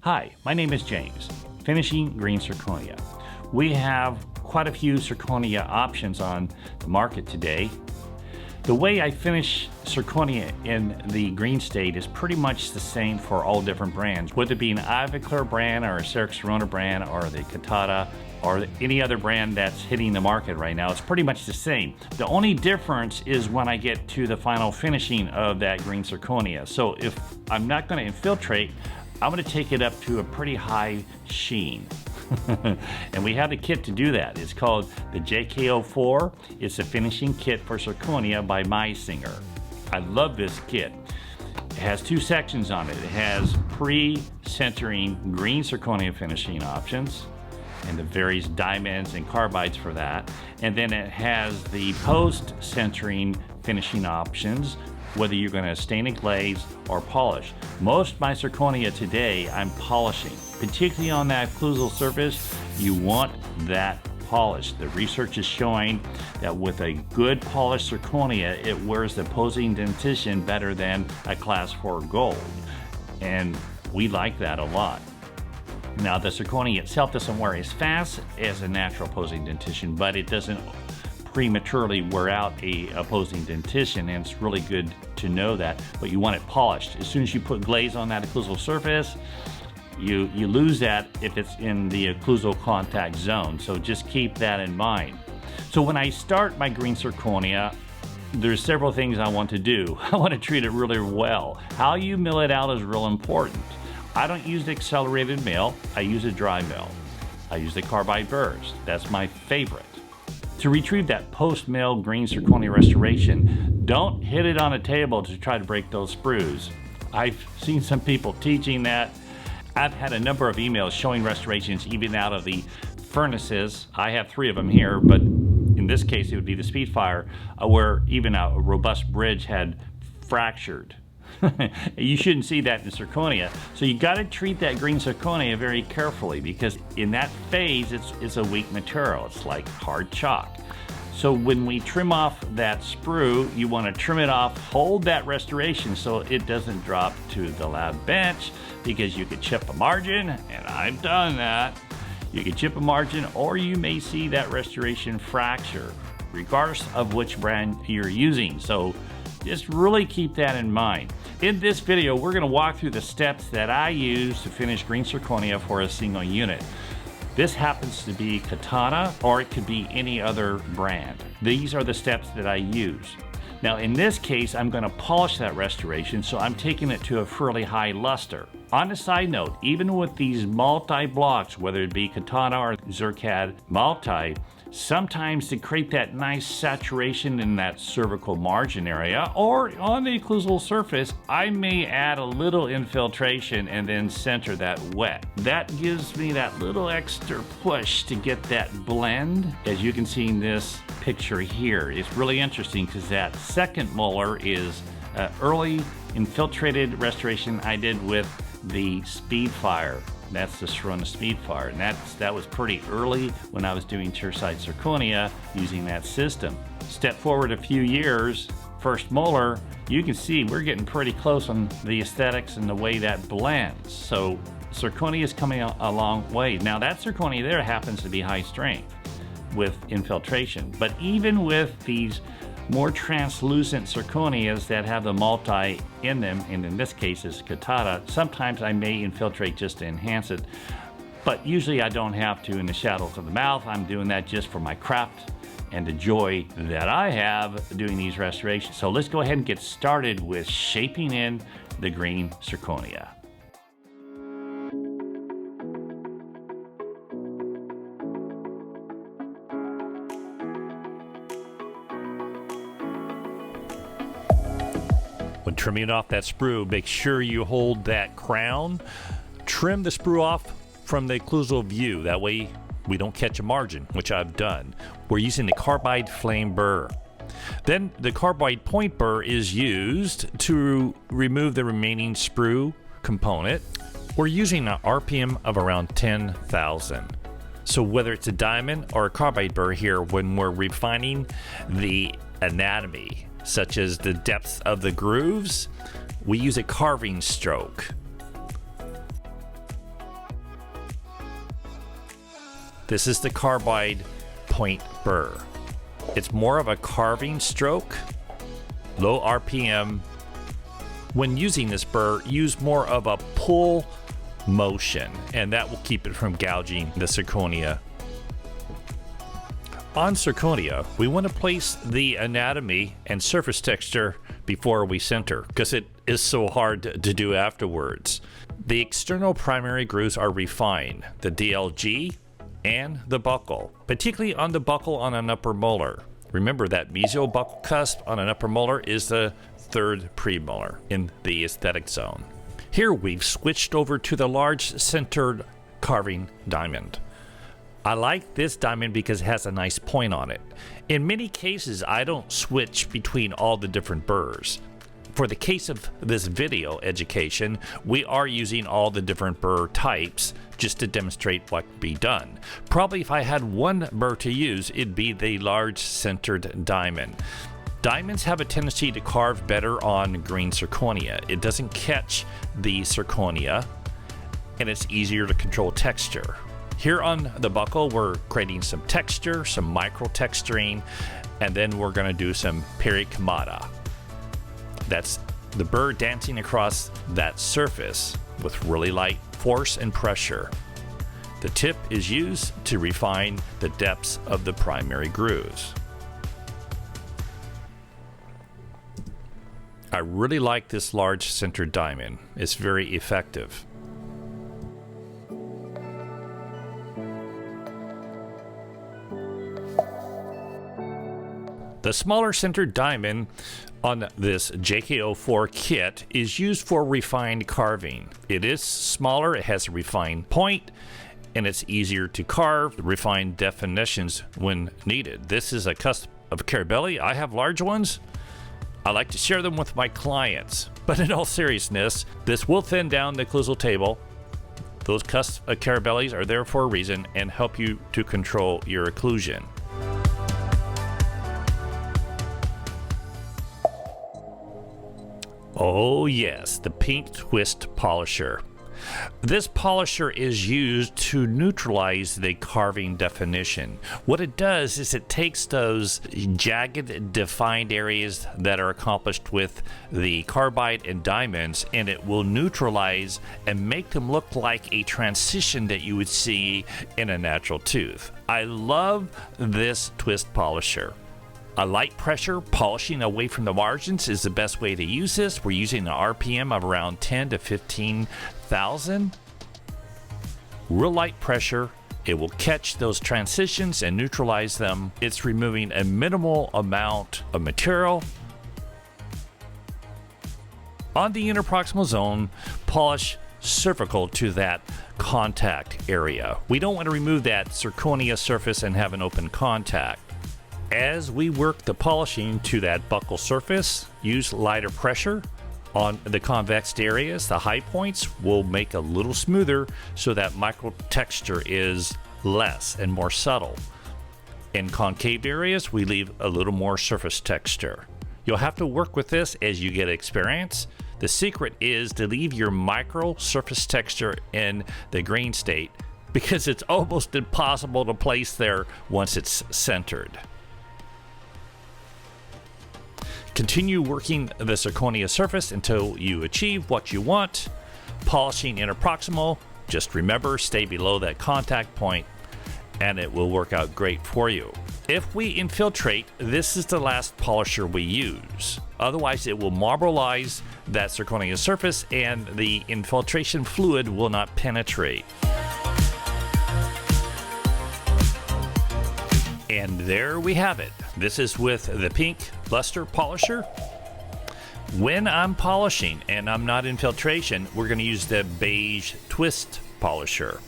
Hi, my name is James, finishing green zirconia. We have quite a few zirconia options on the market today. The way I finish zirconia in the green state is pretty much the same for all different brands, whether it be an Ivoclar brand or a CEREC Sirona brand or the Katana or any other brand that's hitting the market right now. It's pretty much the same. The only difference is when I get to the final finishing of that green zirconia. So if I'm not going to infiltrate, I'm going to take it up to a pretty high sheen. And we have the kit to do that. It's called the JK04. It's a finishing kit for zirconia by Meisinger. I love this kit. It has two sections on it. It has pre-sintering green zirconia finishing options and the various diamonds and carbides for that. And then it has the post-sintering finishing options, whether you're going to stain and glaze or polish. Most of my zirconia today, I'm polishing. Particularly on that occlusal surface, you want that polish. The research is showing that with a good polished zirconia, it wears the posing dentition better than a class 4 gold. And we like that a lot. Now, the zirconia itself doesn't wear as fast as a natural posing dentition, but it doesn't prematurely wear out a opposing dentition, and it's really good to know that, but you want it polished. As soon as you put glaze on that occlusal surface, you lose that if it's in the occlusal contact zone, so just keep that in mind. So when I start my green zirconia, there's several things I want to do. I want to treat it really well. How you mill it out is real important. I don't use the accelerated mill, I use a dry mill. I use the carbide burrs, that's my favorite. To retrieve that post-mill green zirconia restoration, don't hit it on a table to try to break those sprues. I've seen some people teaching that. I've had a number of emails showing restorations even out of the furnaces. I have 3 of them here, but in this case it would be the SpeedFire, where even a robust bridge had fractured. You shouldn't see that in zirconia. So you got to treat that green zirconia very carefully, because in that phase it's a weak material. It's like hard chalk. So when we trim off that sprue, you want to trim it off, hold that restoration so it doesn't drop to the lab bench, because you could chip a margin, and I've done that. You could chip a margin, or you may see that restoration fracture, regardless of which brand you're using. So just really keep that in mind. In this video, we're going to walk through the steps that I use to finish green zirconia for a single unit. This happens to be Katana, or it could be any other brand. These are the steps that I use. Now in this case, I'm going to polish that restoration, so I'm taking it to a fairly high luster. On a side note, even with these multi-blocks, whether it be Katana or Zircad multi, sometimes to create that nice saturation in that cervical margin area or on the occlusal surface, I may add a little infiltration and then center that wet. That gives me that little extra push to get that blend. As you can see in this picture here, it's really interesting because that second molar is early infiltrated restoration I did with the SpeedFire. That's the Sirona SpeedFire, and that was pretty early when I was doing chairside zirconia using that system. Step forward a few years, first molar, you can see we're getting pretty close on the aesthetics and the way that blends. So zirconia is coming a long way. Now that zirconia there happens to be high strength with infiltration, but even with these more translucent zirconias that have the multi in them, and in this case is Katana, sometimes I may infiltrate just to enhance it, but usually I don't have to in the shadows of the mouth. I'm doing that just for my craft and the joy that I have doing these restorations. So let's go ahead and get started with shaping in the green zirconia. When trimming off that sprue, make sure you hold that crown. Trim the sprue off from the occlusal view. That way we don't catch a margin, which I've done. We're using the carbide flame burr. Then the carbide point burr is used to remove the remaining sprue component. We're using an RPM of around 10,000. So whether it's a diamond or a carbide burr here, when we're refining the anatomy, such as the depth of the grooves, we use a carving stroke. This is the carbide point burr. It's more of a carving stroke, low RPM. When using this burr, use more of a pull motion, and that will keep it from gouging the zirconia. On zirconia, we want to place the anatomy and surface texture before we sinter, because it is so hard to do afterwards. The external primary grooves are refined, the DLG and the buckle, particularly on the buckle on an upper molar. Remember that mesial buckle cusp on an upper molar is the third premolar in the aesthetic zone. Here we've switched over to the large sintered carving diamond. I like this diamond because it has a nice point on it. In many cases, I don't switch between all the different burrs. For the case of this video education, we are using all the different burr types just to demonstrate what can be done. Probably if I had one burr to use, it'd be the large sintered diamond. Diamonds have a tendency to carve better on green zirconia. It doesn't catch the zirconia, and it's easier to control texture. Here on the buckle, we're creating some texture, some micro texturing, and then we're going to do some pericamata. That's the burr dancing across that surface with really light force and pressure. The tip is used to refine the depths of the primary grooves. I really like this large sintered diamond. It's very effective. The smaller sintered diamond on this JK04 kit is used for refined carving. It is smaller, it has a refined point, and it's easier to carve, refine definitions when needed. This is a cusp of Carabelli. I have large ones. I like to share them with my clients. But in all seriousness, this will thin down the occlusal table. Those cusp of Carabellis are there for a reason and help you to control your occlusion. Oh yes, the pink twist polisher. This polisher is used to neutralize the carving definition. What it does is it takes those jagged, defined areas that are accomplished with the carbide and diamonds, and it will neutralize and make them look like a transition that you would see in a natural tooth. I love this twist polisher. A light pressure polishing away from the margins is the best way to use this. We're using an RPM of around 10 to 15,000. Real light pressure. It will catch those transitions and neutralize them. It's removing a minimal amount of material. On the interproximal zone, polish cervical to that contact area. We don't want to remove that zirconia surface and have an open contact. As we work the polishing to that buccal surface, use lighter pressure on the convex areas. The high points will make a little smoother so that micro texture is less and more subtle. In concave areas, we leave a little more surface texture. You'll have to work with this as you get experience. The secret is to leave your micro surface texture in the green state because it's almost impossible to place there once it's centered. Continue working the zirconia surface until you achieve what you want. Polishing interproximal, just remember, stay below that contact point and it will work out great for you. If we infiltrate, this is the last polisher we use. Otherwise, it will marbleize that zirconia surface and the infiltration fluid will not penetrate. And there we have it. This is with the pink luster polisher. When I'm polishing and I'm not infiltration, we're going to use the beige twist polisher.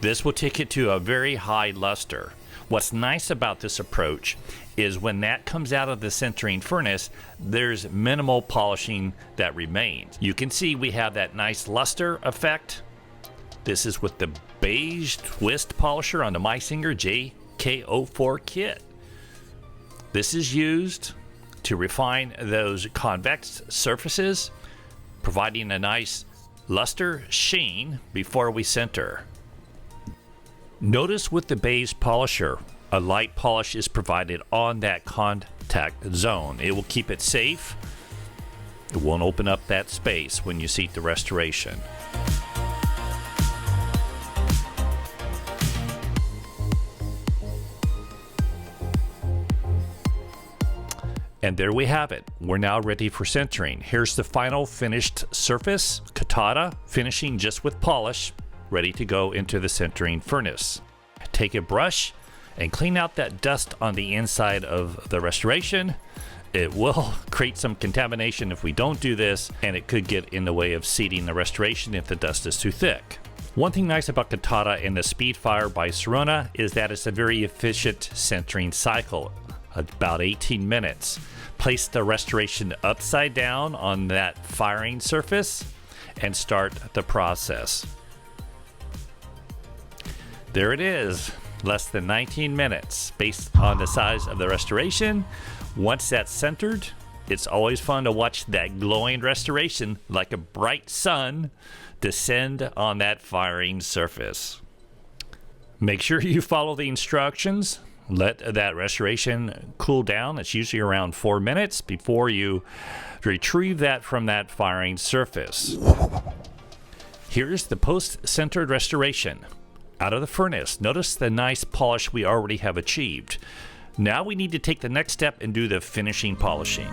This will take it to a very high luster. What's nice about this approach is when that comes out of the sintering furnace, there's minimal polishing that remains. You can see we have that nice luster effect. This is with the beige twist polisher on the Meisinger JK04 kit. This is used to refine those convex surfaces, providing a nice luster sheen before we sinter. Notice with the beige polisher, a light polish is provided on that contact zone. It will keep it safe. It won't open up that space when you seat the restoration. And there we have it. We're now ready for sintering. Here's the final finished surface. Katana finishing just with polish, ready to go into the sintering furnace. Take a brush and clean out that dust on the inside of the restoration. It will create some contamination if we don't do this, and it could get in the way of seating the restoration if the dust is too thick. One thing nice about Katana and the SpeedFire by Sirona is that it's a very efficient sintering cycle, about 18 minutes. Place the restoration upside down on that firing surface and start the process. There it is, less than 19 minutes based on the size of the restoration. Once that's centered, it's always fun to watch that glowing restoration like a bright sun descend on that firing surface. Make sure you follow the instructions. Let that restoration cool down. It's usually around 4 minutes before you retrieve that from that firing surface. Here's the post-sintered restoration. Out of the furnace, notice the nice polish we already have achieved. Now we need to take the next step and do the finishing polishing.